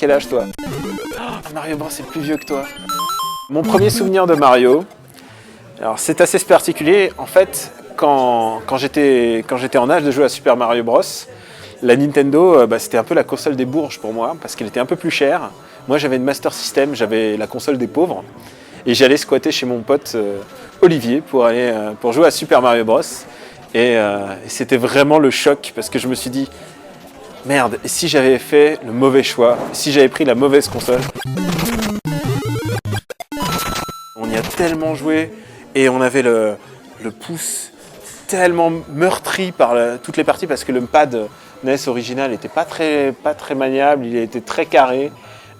quel âge toi? Oh, Mario Bros c'est plus vieux que toi. Mon premier souvenir de Mario, alors c'est assez particulier. En fait, quand j'étais en âge de jouer à Super Mario Bros, la Nintendo, c'était un peu la console des bourges pour moi, parce qu'elle était un peu plus chère. Moi j'avais une Master System, j'avais la console des pauvres. Et j'allais squatter chez mon pote Olivier pour jouer à Super Mario Bros. Et c'était vraiment le choc, parce que je me suis dit, merde, et si j'avais fait le mauvais choix, si j'avais pris la mauvaise console? On y a tellement joué, et on avait le pouce tellement meurtri par toutes les parties, parce que le pad NES original n'était pas très maniable, il était très carré,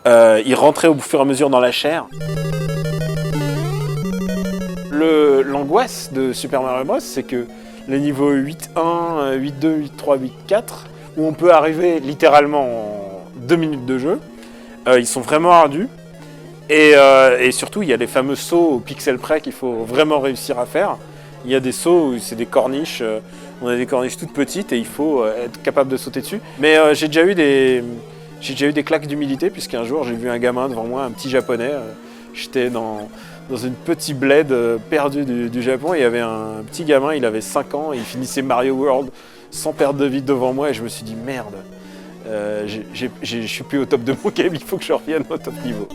il rentrait au fur et à mesure dans la chair. L'angoisse de Super Mario Bros, c'est que les niveaux 8.1, 8.2, 8.3, 8.4, où on peut arriver littéralement en 2 minutes de jeu, ils sont vraiment ardus. Et surtout, il y a les fameux sauts au pixel près qu'il faut vraiment réussir à faire. Il y a des sauts où c'est des corniches, on a des corniches toutes petites et il faut être capable de sauter dessus. Mais j'ai déjà eu des claques d'humilité, puisqu'un jour j'ai vu un gamin devant moi, un petit japonais. J'étais dans une petite bled perdue du Japon, et il y avait un petit gamin, il avait 5 ans, et il finissait Mario World sans perdre de vie devant moi, et je me suis dit merde, je suis plus au top de mon game, il faut que je revienne au top niveau.